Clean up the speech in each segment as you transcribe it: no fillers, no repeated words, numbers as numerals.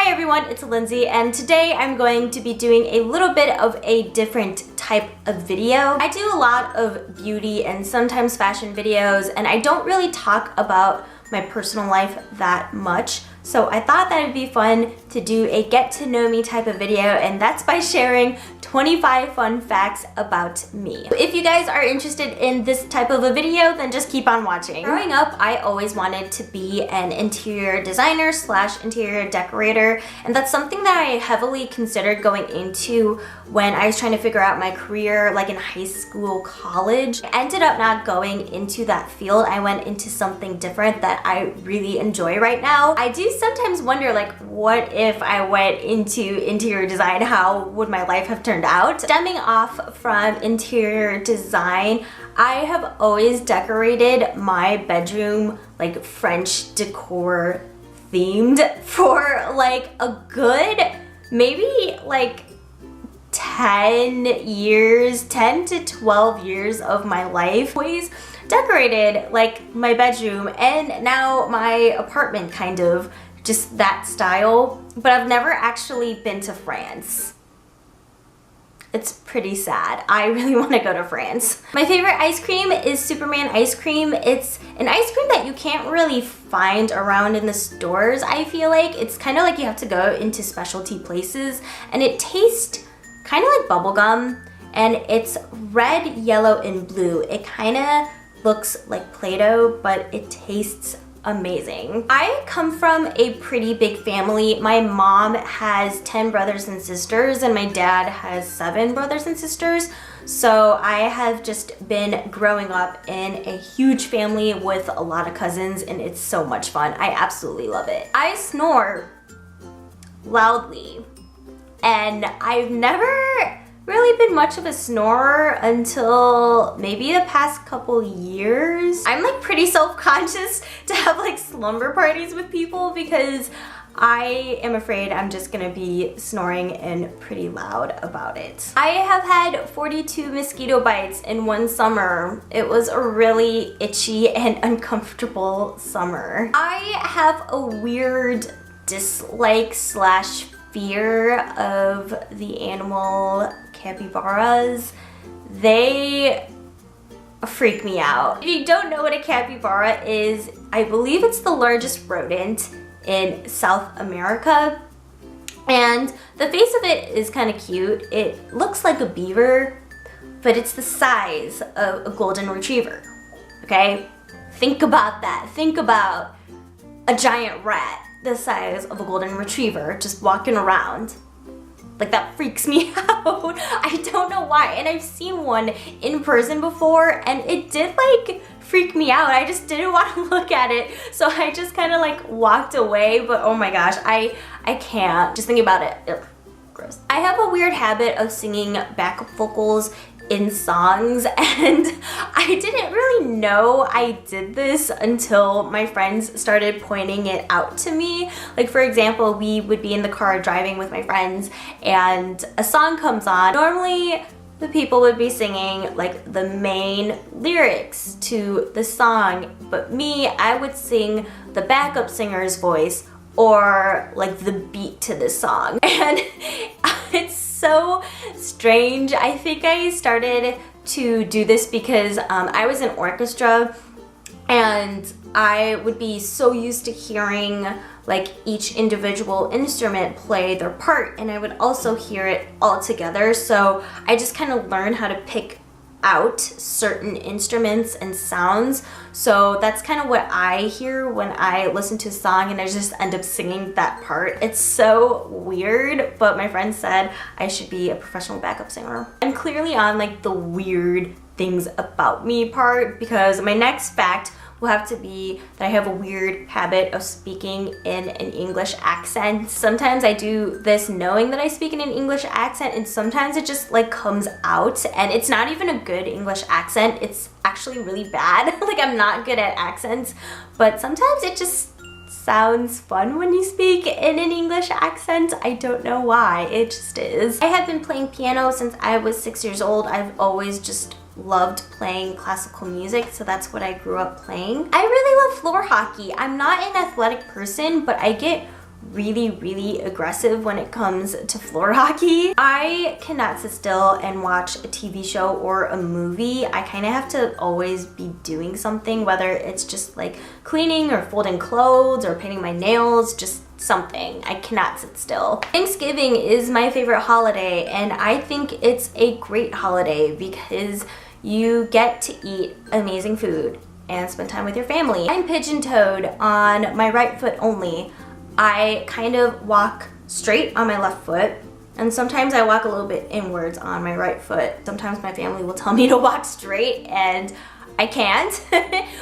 Hi everyone, it's Lindsay, and today I'm going to be doing a little bit of a different type of video. I do a lot of beauty and sometimes fashion videos, and I don't really talk about my personal life that much. So I thought that it'd be fun to do a get to know me type of video, and that's by sharing 25 fun facts about me. If you guys are interested in this type of a video, then just keep on watching. Growing up, I always wanted to be an interior designer / interior decorator, and that's something that I heavily considered going into when I was trying to figure out my career, like in high school, college. I ended up not going into that field. I went into something different that I really enjoy right now. I do sometimes wonder, like, what if I went into interior design? How would my life have turned out? Stemming off from interior design, I have always decorated my bedroom like French decor themed for like a good, maybe like 10 to 12 years of my life. Always decorated like my bedroom and now my apartment, kind of just that style, but I've never actually been to France. It's pretty sad. I really want to go to France. My favorite ice cream is Superman ice cream. It's an ice cream that you can't really find around in the stores, I feel like. It's kind of like you have to go into specialty places, and it tastes kind of like bubblegum, and it's red, yellow, and blue. It kind of looks like Play-Doh, but it tastes amazing. I come from a pretty big family. My mom has 10 brothers and sisters, and my dad has 7 brothers and sisters. So I have just been growing up in a huge family with a lot of cousins, and it's so much fun. I absolutely love it. I snore loudly, and I've never really been much of a snorer until maybe the past couple years. I'm like pretty self-conscious to have like slumber parties with people because I am afraid I'm just gonna be snoring and pretty loud about it. I have had 42 mosquito bites in one summer. It was a really itchy and uncomfortable summer. I have a weird dislike / fear of the animal capybaras. They freak me out. If you don't know what a capybara is, I believe it's the largest rodent in South America, and the face of it is kind of cute. It looks like a beaver, but it's the size of a golden retriever. Okay? Think about that. Think about a giant rat the size of a golden retriever just walking around. Like, that freaks me out. I don't know why. And I've seen one in person before, and it did like freak me out. I just didn't want to look at it. So I just kind of like walked away. But oh my gosh, I can't. Just thinking about it. Ugh, gross. I have a weird habit of singing backup vocals in songs, and I didn't really know I did this until my friends started pointing it out to me. Like, for example, we would be in the car driving with my friends and a song comes on. Normally the people would be singing like the main lyrics to the song, but me, I would sing the backup singer's voice or like the beat to the song. And it's so strange. I think I started to do this because I was in orchestra, and I would be so used to hearing like each individual instrument play their part, and I would also hear it all together. So I just kind of learned how to pick out certain instruments and sounds. So that's kind of what I hear when I listen to a song, and I just end up singing that part. It's so weird, but my friend said I should be a professional backup singer. I'm clearly on like the weird things about me part, because my next fact will have to be that I have a weird habit of speaking in an English accent. Sometimes I do this knowing that I speak in an English accent, and sometimes it just like comes out, and it's not even a good English accent. It's actually really bad. Like, I'm not good at accents, but sometimes it just sounds fun when you speak in an English accent. I don't know why, it just is. I have been playing piano since I was 6 years old. I've always just loved playing classical music, so that's what I grew up playing. I really love floor hockey. I'm not an athletic person, but I get really aggressive when it comes to floor hockey. I cannot sit still and watch a TV show or a movie. I kind of have to always be doing something, whether it's just like cleaning or folding clothes or painting my nails, just something. I cannot sit still. Thanksgiving is my favorite holiday, and I think it's a great holiday because you get to eat amazing food and spend time with your family. I'm pigeon-toed on my right foot only. I kind of walk straight on my left foot, and sometimes I walk a little bit inwards on my right foot. Sometimes my family will tell me to walk straight and I can't,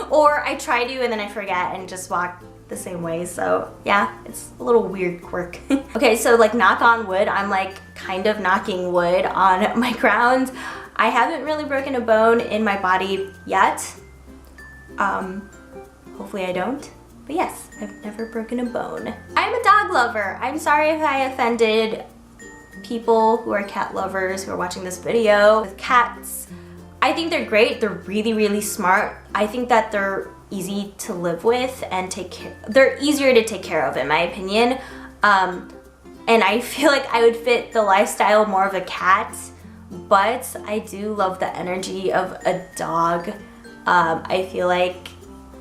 or I try to and then I forget and just walk the same way. So yeah, it's a little weird quirk. Okay, so like knock on wood, I'm like kind of knocking wood on my ground. I haven't really broken a bone in my body yet. Hopefully I don't. But yes, I've never broken a bone. I'm a dog lover. I'm sorry if I offended people who are cat lovers who are watching this video. With cats, I think they're great. They're really smart. I think that they're easy to live with and take care. They're easier to take care of, in my opinion. And I feel like I would fit the lifestyle more of a cat, but I do love the energy of a dog. I feel like,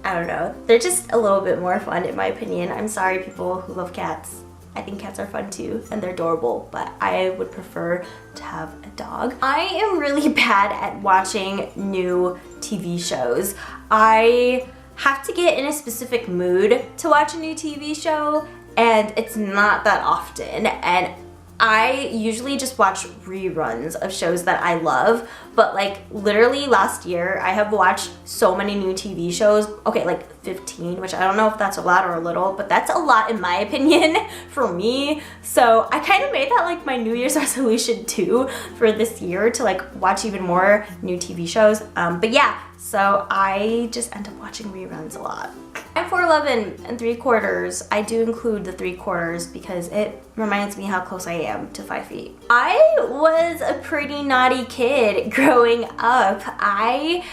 I don't know, they're just a little bit more fun in my opinion. I'm sorry people who love cats. I think cats are fun too and they're adorable, but I would prefer to have a dog. I am really bad at watching new TV shows. I have to get in a specific mood to watch a new TV show, and it's not that often. And I usually just watch reruns of shows that I love, but like literally last year I have watched so many new TV shows. Okay, like 15, which I don't know if that's a lot or a little, but that's a lot in my opinion for me. So I kind of made that like my New Year's resolution too for this year, to like watch even more new TV shows. But yeah, so I just end up watching reruns a lot. I'm 4'11" and 3/4. I do include the 3/4 because it reminds me how close I am to 5 feet. I was a pretty naughty kid growing up. I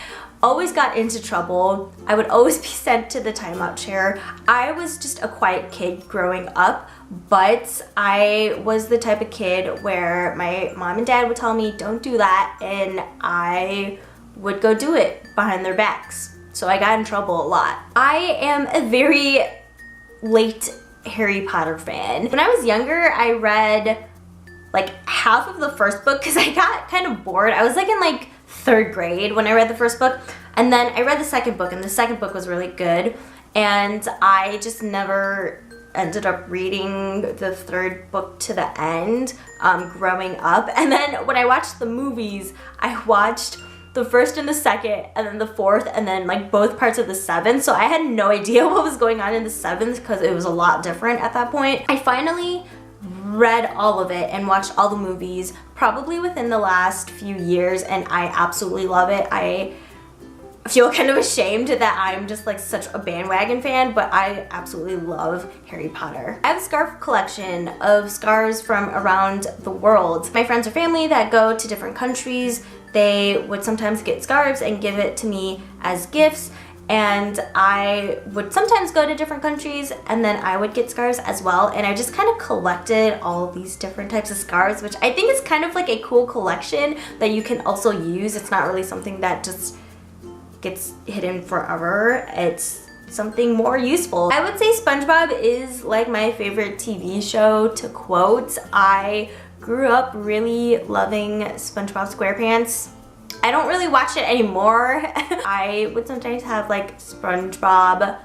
always got into trouble. I would always be sent to the timeout chair. I was just a quiet kid growing up, but I was the type of kid where my mom and dad would tell me, don't do that, and I would go do it behind their backs. So I got in trouble a lot. I am a very late Harry Potter fan. When I was younger, I read like half of the first book because I got kind of bored. I was like in like 3rd grade when I read the first book, and then I read the second book, and the second book was really good, and I just never ended up reading the 3rd book to the end growing up. And then when I watched the movies, I watched the 1st and the 2nd, and then the 4th, and then like both parts of the 7th. So I had no idea what was going on in the 7th because it was a lot different at that point. I finally read all of it and watched all the movies probably within the last few years, and I absolutely love it. I feel kind of ashamed that I'm just like such a bandwagon fan, but I absolutely love Harry Potter. I have a scarf collection of scarves from around the world. My friends or family that go to different countries, they would sometimes get scarves and give it to me as gifts, and I would sometimes go to different countries and then I would get scarves as well, and I just kind of collected all these different types of scarves, which I think is kind of like a cool collection that you can also use. It's not really something that just gets hidden forever. It's something more useful. I would say SpongeBob is like my favorite TV show to quote. I grew up really loving SpongeBob SquarePants. I don't really watch it anymore. I would sometimes have like SpongeBob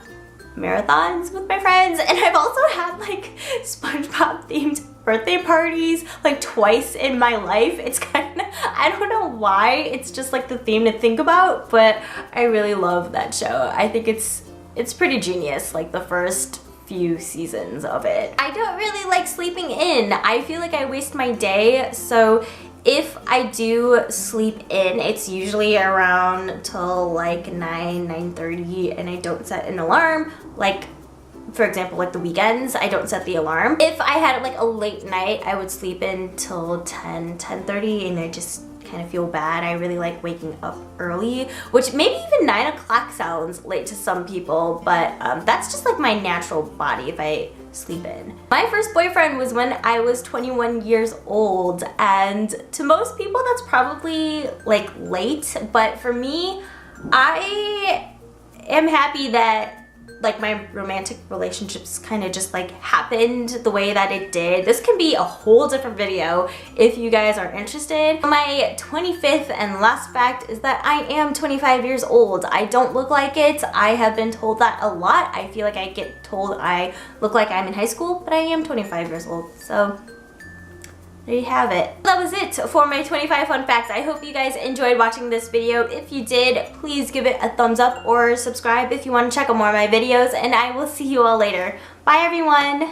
marathons with my friends, and I've also had like SpongeBob themed birthday parties like twice in my life. It's kind of, I don't know why, it's just like the theme to think about, but I really love that show. I think it's pretty genius, like the first few seasons of it. I don't really like sleeping in. I feel like I waste my day, so if I do sleep in, it's usually around till like 9:30, and I don't set an alarm. Like, for example, like the weekends, I don't set the alarm. If I had like a late night, I would sleep in till 10:30, and I just kind of feel bad. I really like waking up early, which maybe even 9 o'clock sounds late to some people, but that's just like my natural body. If I sleep in. My first boyfriend was when I was 21 years old, and to most people that's probably like late, but for me, I am happy that like my romantic relationships kind of just like happened the way that it did. This can be a whole different video if you guys are interested. My 25th and last fact is that I am 25 years old. I don't look like it. I have been told that a lot. I feel like I get told I look like I'm in high school, but I am 25 years old. So there you have it. That was it for my 25 fun facts. I hope you guys enjoyed watching this video. If you did, please give it a thumbs up or subscribe if you want to check out more of my videos, and I will see you all later. Bye everyone!